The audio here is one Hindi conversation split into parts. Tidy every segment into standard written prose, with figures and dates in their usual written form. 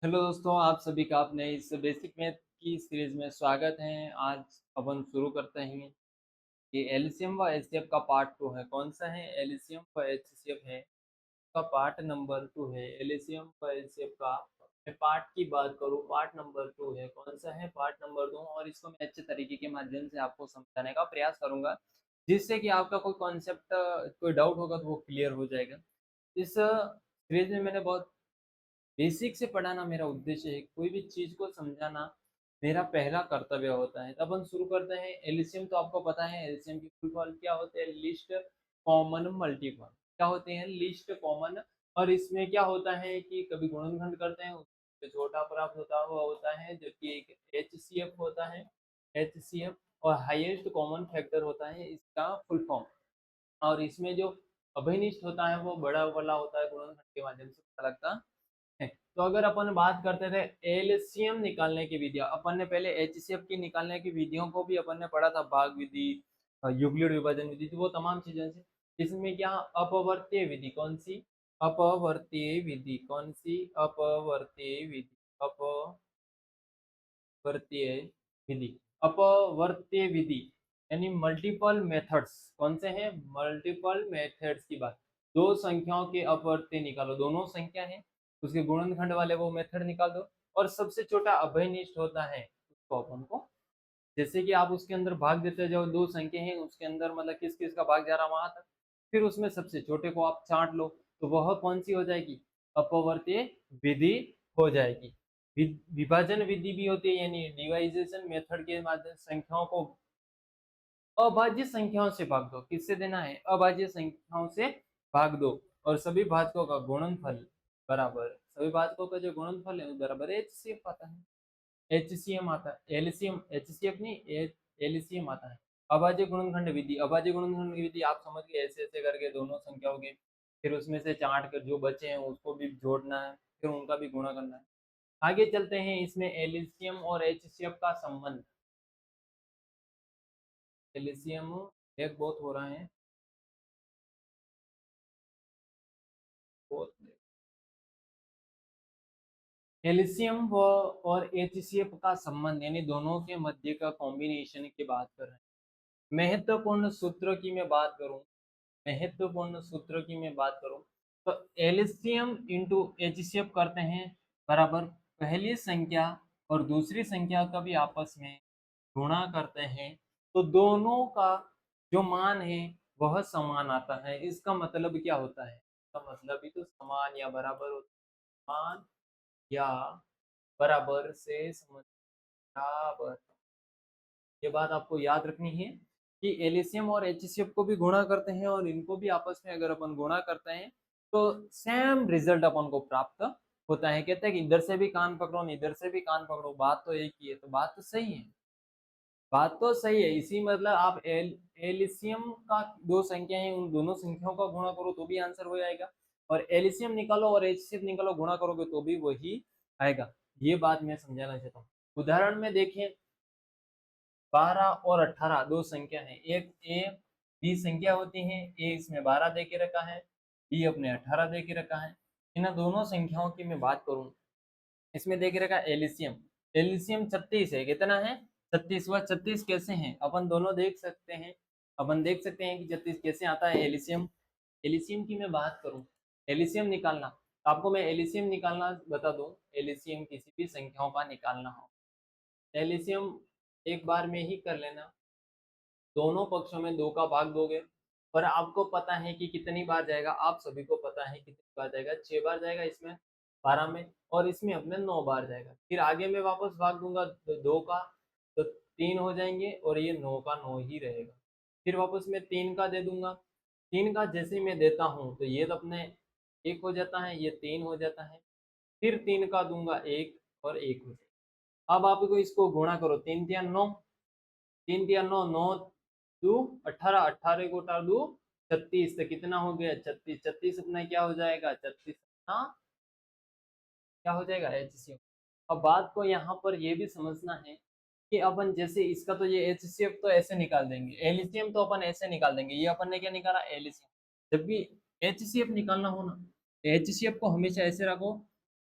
हेलो दोस्तों, आप सभी का अपने इस बेसिक मैथ की सीरीज में स्वागत है। आज अपन शुरू करते हैं। ये एलसीएम व एचसीएफ का पार्ट 2 है। कौन सा है? एलसीएम व एचसीएफ है का पार्ट नंबर 2 है। एलसीएम व एचसीएफ का मैं पार्ट की बात करूँ, पार्ट नंबर 2 है। कौन सा है? Part number 2। और इसको मैं अच्छे तरीके के माध्यम से आपको समझाने का प्रयास करूंगा, जिससे कि आपका कोई कॉन्सेप्ट, कोई डाउट होगा तो वो क्लियर हो जाएगा। इस सीरीज में मैंने बहुत बेसिक से पढ़ाना मेरा उद्देश्य है। कोई भी चीज़ को समझाना मेरा पहला कर्तव्य होता है। तो अपन शुरू करते हैं। एलसीएम तो आपको पता है, एलसीएम की फुल फॉर्म क्या होते हैं? Least common multiple. क्या होते हैं? Least common. और इसमें क्या होता है कि कभी गुणनखंड करते हैं, उससे छोटा प्राप्त होता हुआ होता है, जबकि एक एचसीएफ होता है। एचसीएफ और हाईएस्ट कॉमन फैक्टर होता है इसका फुल फॉर्म। और इसमें जो अभिनिष्ट होता है वो बड़ा वाला होता है, गुणनखंड के माध्यम से पता लगता है। तो अगर अपन बात करते थे एलसीएम निकालने की विधियां, अपन ने पहले एचसीएफ की निकालने की विधियों को भी अपन ने पढ़ा था, भाग विधि, युगलीड विभाजन विधि, तो वो तमाम चीजें थी। इसमें क्या अपवर्तीय विधि? कौन सी? अपवर्तीय विधि। कौन सी? अपवर्तीय विधि। अपवर्तीय विधि। अपवर्तीय विधि यानी मल्टीपल मेथड्स। कौन से हैं? मल्टीपल मेथड्स की बात। दो संख्याओं के अपवर्त्य निकालो, दोनों संख्या है, उसके गुणनखंड वाले वो मेथड निकाल दो। और सबसे छोटा अभयनिष्ठ होता है उसको अपन को, जैसे कि आप उसके अंदर भाग देते जाओ, दो संख्या है उसके अंदर, मतलब किस किस का भाग जा रहा वहां तक, फिर उसमें सबसे छोटे को आप छांट लो, तो वह कौन सी हो जाएगी? अपवर्त्य विधि हो जाएगी। विभाजन विधि भी होती है, यानी डिवाइजेशन मेथड के माध्यम से संख्याओं को अभाज्य संख्याओं से भाग दो। किससे देना है? अभाज्य संख्याओं से भाग दो। और सभी भाजकों का गुणनफल बराबर, सभी भाजकों का जो गुणनफल है वो बराबर एचसीएफ आता है। एचसीएम आता है, एलसीएम, एचसीएफ नहीं, एलसीएम आता है। अभाज्य गुणनखंड विधि। अभाज्य गुणनखंड विधि आप समझ गए, ऐसे ऐसे करके दोनों संख्याओं के, फिर उसमें से चाट कर जो बचे हैं उसको भी जोड़ना है, फिर उनका भी गुणा करना है। आगे चलते हैं। इसमें एलसीएम और एचसीएफ का संबंध। एलसीएम एक बहुत हो रहा है, बहुत। एलसीएम व और एचसीएफ का संबंध, यानी दोनों के मध्य का कॉम्बिनेशन की बात कर रहे हैं। महत्वपूर्ण सूत्र की मैं बात करूं, महत्वपूर्ण सूत्र की मैं बात करूं, तो एलसीएम इंटू एचसीएफ करते हैं बराबर, पहली संख्या और दूसरी संख्या का भी आपस में गुणा करते हैं, तो दोनों का जो मान है वह समान आता है। इसका मतलब क्या होता है? इसका मतलब ही तो समान या बराबर होता है। समान या बराबर से समझ, बराबर। ये बात आपको याद रखनी है कि एलसीएम और एचसीएफ को भी गुणा करते हैं, और इनको भी आपस में अगर अपन गुणा करते हैं तो सेम रिजल्ट अपन को प्राप्त होता है। कहते हैं कि इधर से भी कान पकड़ो, इधर से भी कान पकड़ो, बात तो एक ही है। तो बात तो सही है, बात तो सही है। इसी मतलब आप एलसीएम का दो संख्या है, उन दोनों संख्याओं का गुणा करो तो भी आंसर हो जाएगा, और एलसीएम निकालो और एचसीएफ निकालो, गुणा करोगे तो भी वही आएगा। ये बात मैं समझाना चाहता हूँ। उदाहरण में देखें, 12 और 18 दो संख्या है। एक ए बी संख्या होती है। ए इसमें 12 दे के रखा है, बी अपने 18 दे के रखा है। इन दोनों संख्याओं की मैं बात करूं, इसमें दे के रखा एलसीएम। एलसीएम 36 है। कितना है? 36। वह 36 कैसे है अपन दोनों देख सकते हैं। अपन देख सकते हैं कि 36 कैसे आता है एलसीएम। एलसीएम की मैं बात करूं, एलसीएम निकालना, तो आपको मैं एलसीएम निकालना बता दूं। एलसीएम किसी भी संख्याओं का निकालना हो, एलसीएम एक बार में ही कर लेना। दोनों पक्षों में 2 का भाग दोगे, और आपको पता है कि कितनी बार जाएगा, आप सभी को पता है कितनी बार जाएगा, 6 बार जाएगा इसमें 12 में, और इसमें अपने 9 बार जाएगा। फिर आगे मैं वापस भाग दूंगा 2 का, तो 3 हो जाएंगे, और ये 9 का 9 ही रहेगा। फिर वापस मैं 3 का दे दूंगा। 3 का जैसे मैं देता हूँ तो ये तो अपने 1 हो जाता है, ये 3 हो जाता है। फिर 3 का दूंगा 1, और 1 हो जाएगा। अब आपको इसको गुणा करो, 3 तिया 9, 3 तिया 9, 9 दो 18, 18 को उतार दो 36, तो कितना हो गया? 36। 36 अपना क्या हो जाएगा? 36 अपना क्या हो जाएगा? एचसीएफ। अब बात को यहाँ पर ये भी समझना है कि अपन जैसे इसका तो ये एचसीएफ तो ऐसे निकाल देंगे, एलसीएम तो अपन ऐसे निकाल देंगे। ये अपन ने क्या निकाला? एलसीएम। जब भी एचसीएफ निकालना हो ना, तो एचसीएफ को हमेशा ऐसे रखो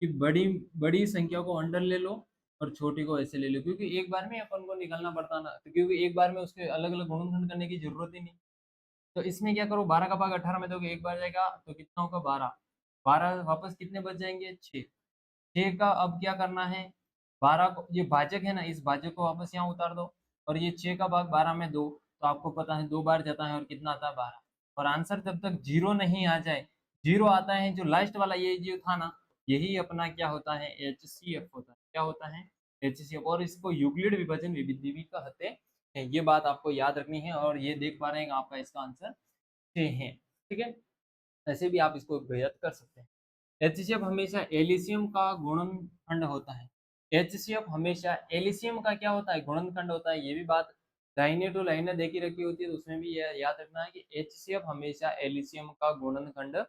कि बड़ी बड़ी संख्या को अंडर ले लो और छोटी को ऐसे ले लो, क्योंकि एक बार में अपन को निकालना पड़ता ना, तो क्योंकि एक बार में उसके अलग-अलग गुणनखंड करने की ज़रूरत ही नहीं। तो इसमें क्या करो, 12 का भाग 18 में दोगे, एक बार जाएगा तो कितना होगा 12, 12 वापस कितने बच जाएँगे 6, 6 का अब क्या करना है, 12 को ये भाजक है ना, इस भाजक को वापस यहाँ उतार दो और ये 6 का भाग 12 में 2, तो आपको पता है 2 बार जाता है और कितना आता है 12, और आंसर जब तक 0 नहीं आ जाए, 0 आता है जो लास्ट वाला ये जो था ना, यही अपना क्या होता है एचसीएफ होता है। क्या होता है? एचसीएफ, और इसको यूक्लिड विभाजन विधि भी कहते हैं। ये बात आपको याद रखनी है और ये देख पा रहे हैं कि आपका इसका आंसर 6 है। ठीक है? ऐसे भी आप इसको व्यक्त कर सकते हैं। एचसीएफ हमेशा एलिसियम का गुणनखंड होता है। एचसीएफ हमेशा एलिसियम का क्या होता है? गुणनखंड होता है। ये भी बात लाइनें टू लाइनें देखी रखी होती है, तो उसमें भी यह याद रखना है कि एचसीएफ हमेशा एलिसियम का गुणनखंड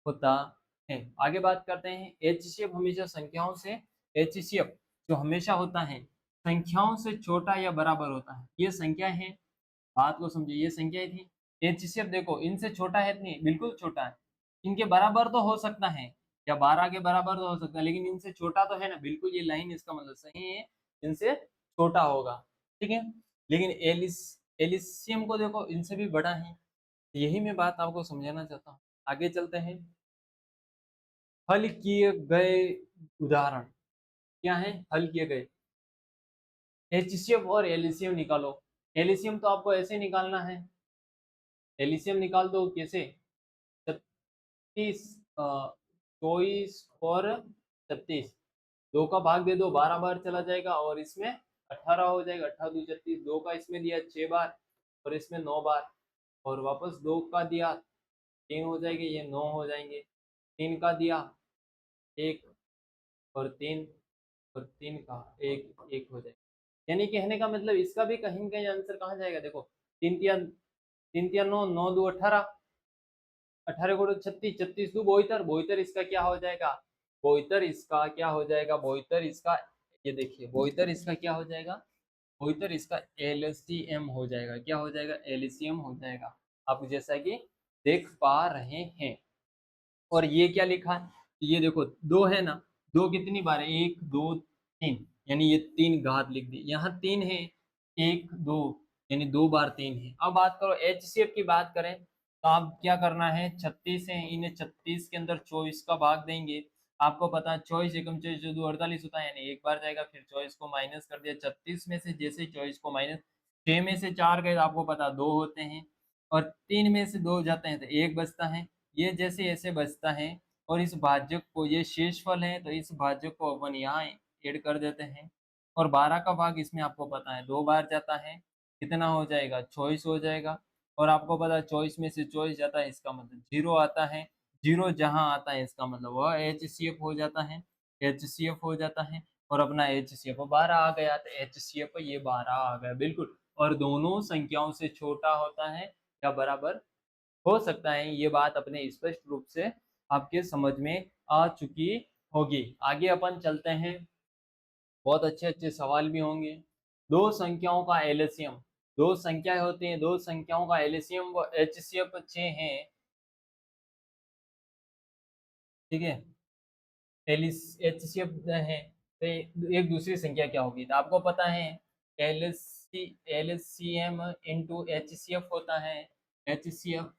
होता है। आगे बात करते हैं, एचसीएफ हमेशा संख्याओं से, एचसीएफ जो हमेशा होता है संख्याओं से छोटा या बराबर होता है। ये संख्या है, बात को समझिए, ये संख्याएं थी। एचसीएफ देखो इनसे छोटा है नहीं, बिल्कुल छोटा है। इनके बराबर तो हो सकता है, या 12 के बराबर तो हो सकता है, लेकिन इनसे छोटा तो है ना, बिल्कुल ये लाइन इसका मतलब सही है, इनसे छोटा होगा। ठीक है? लेकिन एलिसियम को देखो इनसे भी बड़ा है। यही मैं बात आपको समझाना चाहता हूँ। आगे चलते हैं। हल किए गए उदाहरण क्या है? हल किए गए एचसीएफ और एलिसियम निकालो। एलिसियम तो आपको ऐसे निकालना है, एलिसियम निकाल दो कैसे? 36 24 और 36, 2 का भाग दे दो, 12 बार चला जाएगा और इसमें 18 हो जाएगा, 18 दूनी 36, 2 का इसमें दिया 6 बार और इसमें 9 बार, और वापस 2 का दिया 3 हो जाएंगे, ये 9 हो जाएंगे, 3 का दिया 1 और 3 और 3 का 1 1 हो जाएगा। यानी कहने का मतलब इसका भी कहीं न कहीं आंसर कहाँ जाएगा? देखो 3 तिया 9, 9 दू 18, 18 गुणा 36, 36 दू 72, 72 इसका क्या हो जाएगा? 72 इसका क्या हो जाएगा? 72 इसका, ये देखिए 72 इसका क्या हो जाएगा? 72 इसका एलसीएम हो जाएगा। क्या हो जाएगा? एलसीएम हो जाएगा। आप जैसा कि देख पा रहे हैं। और ये क्या लिखा है? ये देखो 2 है ना, 2 कितनी बार है? 1 2 3, यानी ये 3 घात लिख दी। यहाँ 3 है, 1 2, यानी 2 बार 3 है। अब बात करो एचसीएफ की बात करें, तो आप क्या करना है, 36 है, इन्हें 36 के अंदर 24 का भाग देंगे। आपको पता है 24 एकम 24 दो 48 होता है, यानी एक बार जाएगा, फिर 24 को माइनस कर दिया। 36 में से जैसे 24 को माइनस, 6 में से 4 गए, आपको पता 2 होते हैं, और 3 में से 2 जाते हैं तो 1 बचता है। ये जैसे ऐसे बचता है, और इस भाजक को, ये शेषफल है, तो इस भाजक को अपन यहाँ ऐड कर देते हैं, और 12 का भाग इसमें आपको पता है 2 बार जाता है, कितना हो जाएगा? 24 हो जाएगा। और आपको पता है 24 में से 24 जाता है, इसका मतलब 0 आता है। 0 जहाँ आता है इसका मतलब वह एचसीएफ हो जाता है, एचसीएफ हो जाता है, और अपना एचसीएफ 12 आ गया, तो एचसीएफ ये 12 आ गया, बिल्कुल। और दोनों संख्याओं से छोटा होता है या बराबर हो सकता है, ये बात अपने स्पष्ट रूप से आपके समझ में आ चुकी होगी। आगे अपन चलते हैं, बहुत अच्छे-अच्छे सवाल भी होंगे। 2 संख्याओं का एलसीएम, 2 संख्याएँ होती हैं, 2 संख्याओं का एलसीएम व एचसीएफ 6 है, ठीक है? एचसीएफ है, तो एक दूसरी संख्या क्या होगी? तो आपको पता है एलसीएम इंटू एचसीएफ होता है। एचसीएफ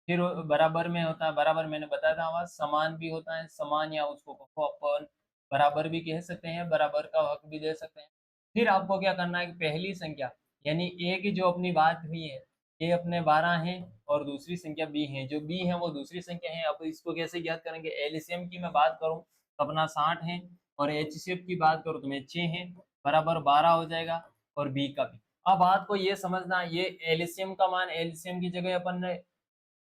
फिर बराबर में होता है, बराबर मैंने बताया था, वहाँ समान भी होता है, समान, या उसको कहो अपन बराबर भी कह सकते हैं, बराबर का हक भी दे सकते हैं। फिर आपको क्या करना है कि पहली संख्या, यानी ए की जो अपनी बात हुई है, ए अपने 12 हैं, और दूसरी संख्या बी है, जो बी है वो दूसरी संख्या है। अब इसको कैसे ज्ञात करेंगे? एलसीएम की मैं बात करूं तो अपना 60 है, और एचसीएफ की बात करूं तो मैं 6 है, बराबर 12 हो जाएगा, और बी का भी। अब बात को ये समझना, ये एलसीएम का मान एलसीएम की जगह अपन ने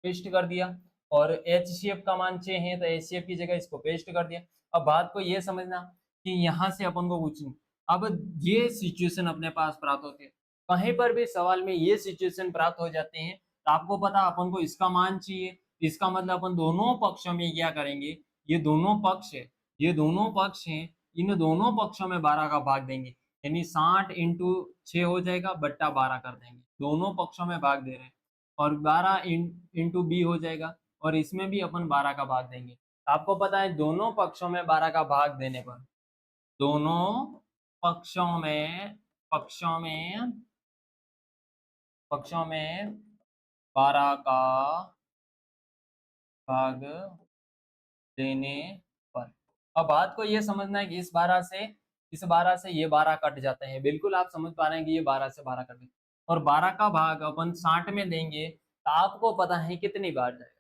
पेस्ट कर दिया, और एचसीएफ का मान 6 है, तो एचसीएफ की जगह इसको पेस्ट कर दिया। अब बात को ये समझना कि यहाँ से अपन को कुछ नहीं, अब ये सिचुएशन अपने पास प्राप्त होती है, कहीं पर भी सवाल में ये सिचुएशन प्राप्त हो जाते हैं, तो आपको पता अपन को इसका मान चाहिए, इसका मतलब अपन दोनों पक्षों में क्या करेंगे, ये दोनों पक्ष है, ये दोनों पक्ष हैं, इन दोनों पक्षों में 12 का भाग देंगे, यानी 60 इंटू 6 हो जाएगा, बट्टा 12 कर देंगे, दोनों पक्षों में भाग दे रहे हैं, और 12 इंटू बी हो जाएगा, और इसमें भी अपन 12 का भाग देंगे। आपको पता है दोनों पक्षों में 12 का भाग देने पर, दोनों पक्षों में पक्षों में पक्षों में 12 का भाग देने पर। अब बात को ये समझना है कि इस 12 से ये 12 कट जाते हैं। बिल्कुल आप समझ पा रहे हैं कि ये 12 से 12 कट गए और 12 का भाग अपन 60 में देंगे तो आपको पता है कितनी बार जाएगा।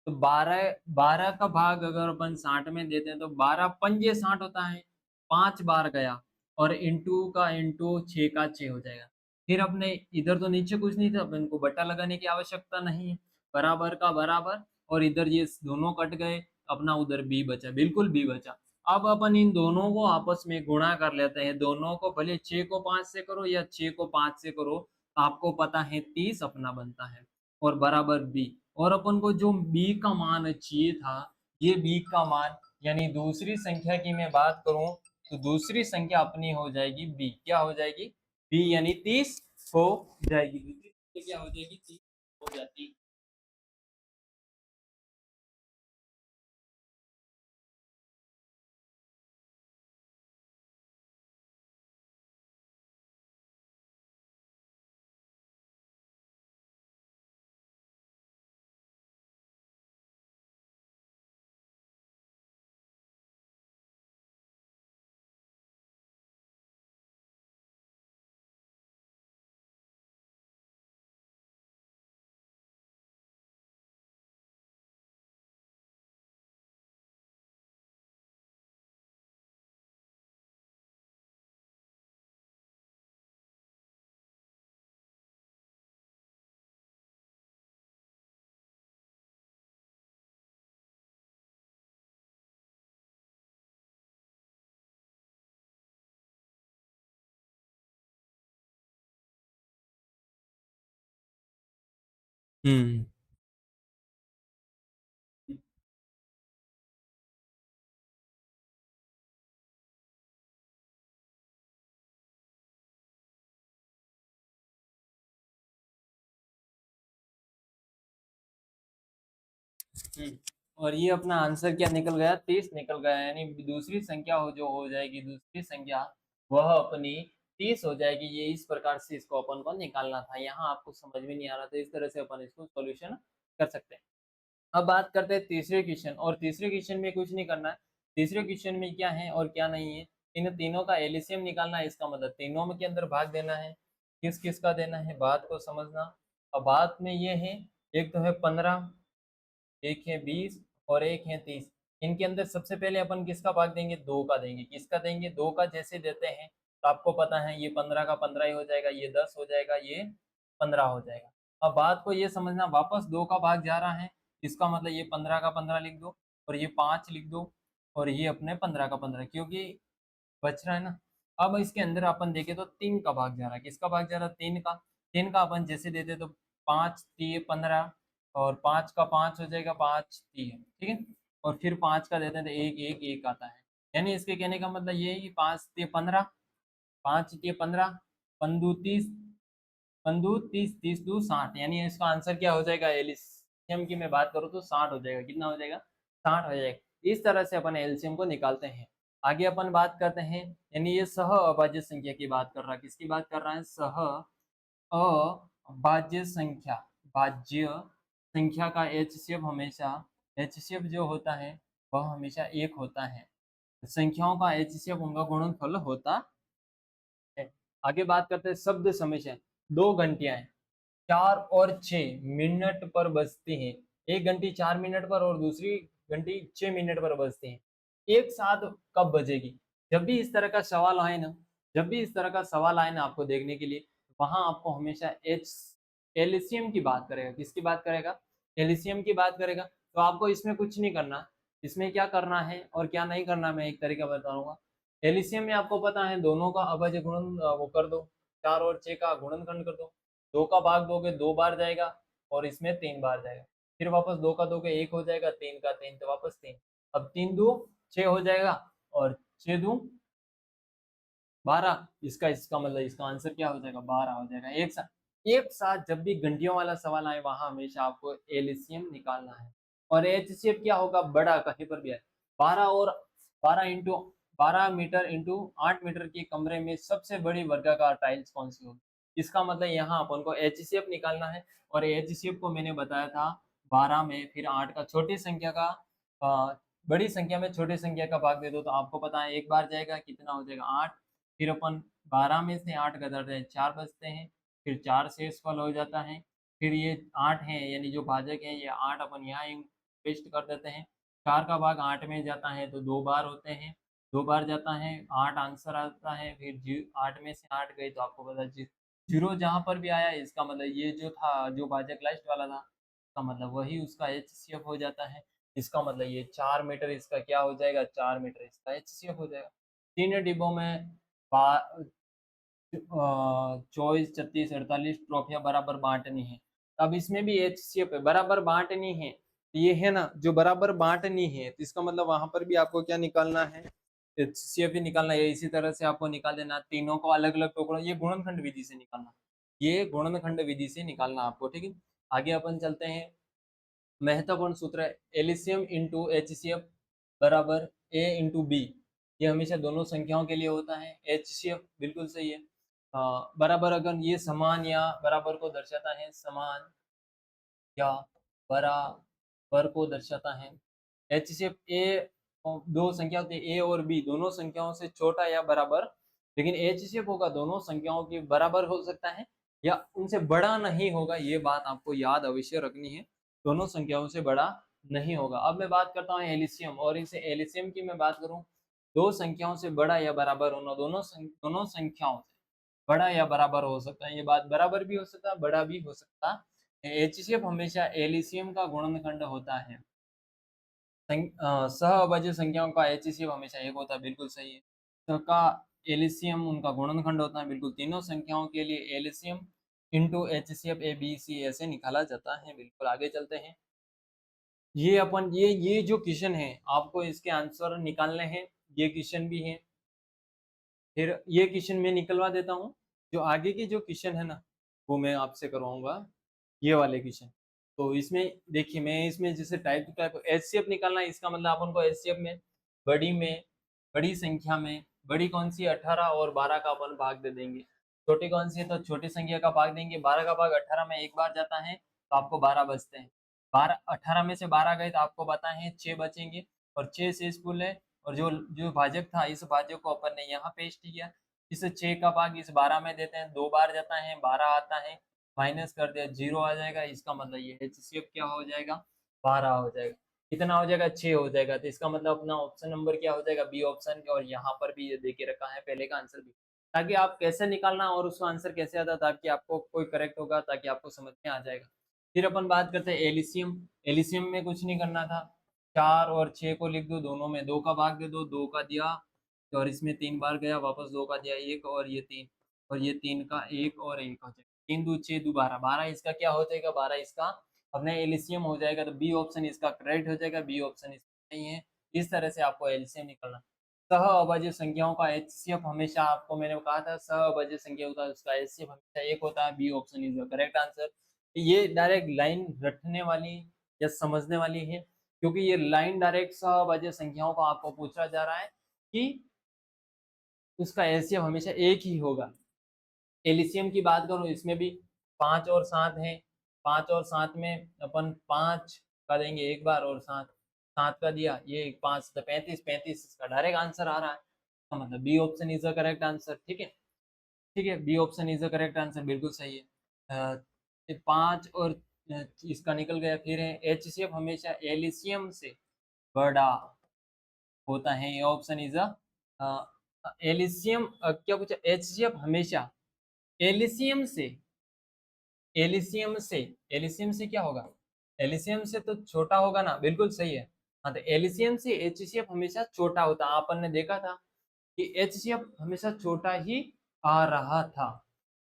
तो 12 12 का भाग अगर अपन 60 में देते हैं तो 12 पंजे 60 होता है, 5 बार गया और इंटू का इंटू 6 का 6 हो जाएगा। फिर अपने इधर तो नीचे कुछ नहीं था, अपन को बट्टा लगाने की आवश्यकता नहीं है। बराबर का बराबर और इधर ये दोनों कट गए, अपना उधर बी बचा, बिल्कुल बी बचा। अब अपन इन दोनों को आपस में गुणा कर लेते हैं, दोनों को भले 6 को 5 से करो या 6 को 5 से करो, आपको पता है 30 अपना बनता है और बराबर बी। और अपन को जो बी का मान चाहिए था, ये बी का मान यानी दूसरी संख्या की मैं बात करूं तो दूसरी संख्या अपनी हो जाएगी बी। क्या हो जाएगी? बी यानी 30 हो जाएगी। दूसरी संख्या क्या हो जाएगी? 30 हो जाती। हम्म। हम्म। और ये अपना आंसर क्या निकल गया? 30 निकल गया। यानी दूसरी संख्या हो जो हो जाएगी, दूसरी संख्या वह अपनी 30 हो जाएगी। ये इस प्रकार से इसको अपन को निकालना था। यहाँ आपको समझ में नहीं आ रहा था, इस तरह से अपन इसको सॉल्यूशन कर सकते हैं। अब बात करते हैं तीसरे क्वेश्चन। और तीसरे क्वेश्चन में कुछ नहीं करना है। तीसरे क्वेश्चन में क्या है और क्या नहीं है, इन तीनों का एलसीएम निकालना है। इसका मतलब तीनों में के अंदर भाग देना है। किस किस का देना है, बात को समझना। अब बात में ये है, एक तो है 15, एक है 20 और एक है 30। इनके अंदर सबसे पहले अपन किसका भाग देंगे? 2 का देंगे। किसका देंगे? 2 का। जैसे देते हैं तो आपको पता है ये 15 का 15 ही हो जाएगा, ये 10 हो जाएगा, ये 15 हो जाएगा। अब बात को ये समझना, वापस 2 का भाग जा रहा है, इसका मतलब ये 15 का 15 लिख दो और ये 5 लिख दो और ये अपने 15 का 15, क्योंकि बच रहा है ना। अब इसके अंदर अपन देखें तो 3 का भाग जा रहा है। किसका भाग जा रहा है? 3 का। 3 का अपन जैसे देते तो 5 3 15 और 5 का 5 हो जाएगा, 5 3, ठीक है। और फिर 5 का देते हैं तो 1 1 1 आता है। यानी इसके कहने का मतलब ये है कि 5 3 15, 5 3 15, पंदू 30, पंदू 30, 30 दू 60। यानी इसका आंसर क्या हो जाएगा? एलसीएम की मैं बात करूँ तो 60 हो जाएगा। कितना हो जाएगा? 60 हो जाएगा। इस तरह से अपन एलसीएम को निकालते हैं। आगे अपन बात करते हैं, यानी ये सह अभाज्य संख्या की बात कर रहा है। किसकी बात कर रहा है? सह अभाज्य संख्या। भाज्य संख्या का एचसीएफ हमेशा, एचसीएफ जो होता है वह हमेशा 1 होता है। संख्याओं का एचसीएफ उनका गुणनफल होता है। आगे बात करते हैं शब्द समेशन। 2 घंटियां हैं, 4 और 6 मिनट पर बजती हैं। एक घंटी 4 मिनट पर और दूसरी घंटी 6 मिनट पर बजती है। एक साथ कब बजेगी? जब भी इस तरह का सवाल आए ना, जब भी इस तरह का सवाल आए ना आपको देखने के लिए, वहां आपको हमेशा एच एलसीएम की बात करेगा। किसकी बात करेगा? एलसीएम की बात करेगा। तो आपको इसमें कुछ नहीं करना। इसमें क्या करना है और क्या नहीं करना, मैं एक तरीका बताऊंगा। एलसीएम में आपको पता है दोनों का अभाज्य गुणन वो कर दो, 4 और 6 का गुणनखंड कर दो। 2 का भाग दोगे 2 बार जाएगा और इसमें 3 बार जाएगा। फिर वापस 2 का दोगे 1 हो जाएगा, 3 का 3 तो वापस 3। अब 3 दो 6 हो जाएगा और 6 दो 12। इसका इसका मतलब इसका आंसर क्या हो जाएगा? 12 हो जाएगा। एक साथ जब भी घंटियों वाला सवाल आए वहां हमेशा आपको एलसीएम निकालना है। और HCF क्या होगा, बड़ा कहीं पर भी है। 12 और 12 मीटर इंटू 8 मीटर के कमरे में सबसे बड़ी वर्गाकार टाइल्स कौन सी होगी। इसका मतलब यहाँ अपन को HCF निकालना है, और HCF को मैंने बताया था 12 में फिर 8 का छोटी संख्या का बड़ी संख्या में छोटी संख्या का भाग दे दो तो आपको पता है एक बार जाएगा कितना हो जाएगा 8। फिर अपन 12 में से 8 घटाते हैं 4 बचते हैं, फिर 4 शेषफल हो जाता है। फिर ये 8 है यानी जो भाजक है ये 8 अपन यहाँ पेस्ट कर देते हैं। 4 का भाग 8 में जाता है तो 2 बार होते हैं, 2 बार जाता है 8 आंसर आता है। फिर 8 में से 8 गए तो आपको पता है जीरो जहाँ पर भी आया इसका मतलब ये जो था जो भाजक लास्ट वाला था इसका मतलब वही उसका HCF हो जाता है। इसका मतलब ये 4 मीटर इसका क्या हो जाएगा, 4 मीटर इसका HCF हो जाएगा। तीन डिब्बों में 24, 36, 48 ट्रॉफियां बराबर बांटनी है। अब इसमें भी HCF है, बराबर बांटनी है। ये है ना जो बराबर बांटनी है तो इसका मतलब वहां पर भी आपको क्या निकालना है, HCF ही निकालना है। इसी तरह से आपको निकाल देना तीनों को अलग अलग टुकड़ों, ये गुणनखंड विधि से निकालना, ये गुणनखंड विधि से निकालना आपको, ठीक है। आगे अपन चलते हैं। महत्वपूर्ण सूत्र है एलिसियम इंटू HCF बराबर A इंटू बी। ये हमेशा दोनों संख्याओं के लिए होता है। HCF बिल्कुल सही है। बराबर अगर ये समान या बराबर को दर्शाता है, समान या बराबर को दर्शाता है। HCF ए दो संख्या होती है A और B, दोनों संख्याओं से छोटा या बराबर, लेकिन HCF होगा दोनों संख्याओं के बराबर हो सकता है या उनसे बड़ा नहीं होगा। ये बात आपको याद अवश्य रखनी है, दोनों संख्याओं से बड़ा नहीं होगा। अब मैं बात करता हूँ एलिसियम, और इसे एलिसियम की मैं बात करूँ, दो संख्याओं से बड़ा या बराबर होना, दोनों संख्याओं से बड़ा या बराबर हो सकता है। ये बात बराबर भी हो सकता है, बड़ा भी हो सकता है। HCF हमेशा एलिसियम का गुणनखंड होता है। सहअभाज्य संख्याओं का HCF हमेशा एक होता है, बिल्कुल सही है। का एलिसियम उनका गुणनखंड होता है, बिल्कुल तीनों संख्याओं के लिए एलिसियम इंटू HCF ABC ऐसे निकाला जाता है। बिल्कुल आगे चलते हैं। ये अपन ये जो क्वेश्चन है आपको इसके आंसर निकालने हैं, ये क्वेश्चन भी है। फिर ये क्वेश्चन मैं निकलवा देता हूँ, जो आगे के जो क्वेश्चन है ना वो मैं आपसे करवाऊंगा, ये वाले क्वेश्चन। तो इसमें देखिए मैं इसमें जैसे टाइप टू टाइप HCF निकालना है, इसका मतलब अपन को HCF में बड़ी संख्या में बड़ी कौन सी 18 और 12 का अपन भाग दे देंगे, छोटी कौन सी है तो छोटी संख्या का भाग देंगे। 12 का भाग 18 में एक बार जाता है तो आपको 12 बचते हैं। 12 18 में से 12 गए तो आपको पता है 6 बचेंगे, और 6 शेषफुल है। और जो जो भाजक था इस भाजक को अपन ने यहाँ पेस्ट किया, इस 6 का भाग इस 12 में देते हैं, 2 बार जाता है 12 आता है, माइनस कर दिया 0 आ जाएगा। इसका मतलब ये HCF क्या हो जाएगा, 12 हो जाएगा। कितना हो जाएगा, 6 हो जाएगा। तो इसका मतलब अपना ऑप्शन नंबर क्या हो जाएगा, बी ऑप्शन। और यहाँ पर भी ये दे के रखा है पहले का आंसर भी, ताकि आप कैसे निकालना और उसका आंसर कैसे आता ताकि आपको कोई करेक्ट होगा, ताकि आपको समझ में आ जाएगा। फिर अपन बात करते हैं एलिसियम। एलिसियम में कुछ नहीं करना था, 4 और 6 को लिख दो, दोनों में 2 का भाग दे दो, 2 का दिया और इसमें 3 बार गया, वापस 2 का दिया 1 और ये 3, और ये 3 का 1 और 1 हो जाएगा। 3 2 6 2 12, 12 इसका क्या हो जाएगा, 12 इसका अपने एलिसियम हो जाएगा। तो बी ऑप्शन इसका करेक्ट हो जाएगा, बी ऑप्शन इसका नहीं है। इस तरह से आपको एलसीएम निकालना। सह अभाज्य संख्याओं का HCF हमेशा, आपको मैंने कहा था सह अभाज्य संख्या होता है उसका HCF हमेशा एक होता है, B option is the correct answer. ये डायरेक्ट लाइन रटने वाली या समझने वाली है, क्योंकि ये लाइन डायरेक्ट सहअभाज्य संख्याओं को आपको पूछा जा रहा है कि उसका एलसीएम हमेशा एक ही होगा। एलिसियम की बात करूं इसमें भी 5 और 7 है, 5 और 7 में अपन 5 का देंगे एक बार और 7 7 का दिया, ये 5 तो 35 35 इसका डायरेक्ट आंसर आ रहा है। तो मतलब B option is the correct answer. ठीक है, ठीक है, B option is the correct answer, बिल्कुल सही है। 5 और इसका निकल गया। फिर है HCF हमेशा एलिसियम से बड़ा होता है, ये ऑप्शन इज एलिसियम क्या पूछा, HCF हमेशा एलिसियम से एलिसियम से क्या होगा, एलिसियम से तो छोटा होगा ना, बिल्कुल सही है। हाँ तो एलिसियम से HCF हमेशा छोटा होता है, अपन ने देखा था कि HCF हमेशा छोटा ही आ रहा था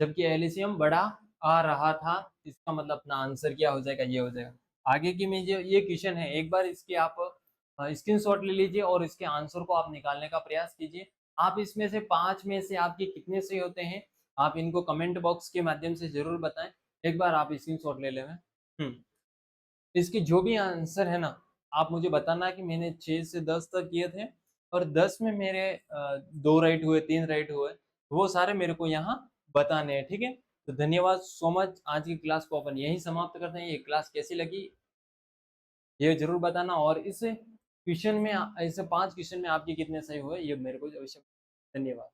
जबकि एलिसियम बड़ा आ रहा था। इसका मतलब अपना आंसर क्या हो जाएगा, ये हो जाएगा। आगे की में जो ये क्वेश्चन है एक बार इसके आप स्क्रीनशॉट ले लीजिए और इसके आंसर को आप निकालने का प्रयास कीजिए। आप इसमें से 5 में से आपके कितने सही होते हैं आप इनको कमेंट बॉक्स के माध्यम से जरूर बताएं। एक बार आप स्क्रीनशॉट ले लें। इसके जो भी आंसर है ना, आप मुझे बताना कि मैंने 6 से 10 तक किए थे और 10 में मेरे 2 राइट हुए, 3 राइट हुए, वो सारे मेरे को यहाँ बताने हैं, ठीक है? तो धन्यवाद सो मच। आज की क्लास को अपन यहीं समाप्त करते हैं। ये क्लास कैसी लगी, ये ज़रूर बताना और इस क्वेश्चन में ऐसे 5 क्वेश्चन में आपके कितने सही हुए, ये मेरे को अवश्य। धन्यवाद।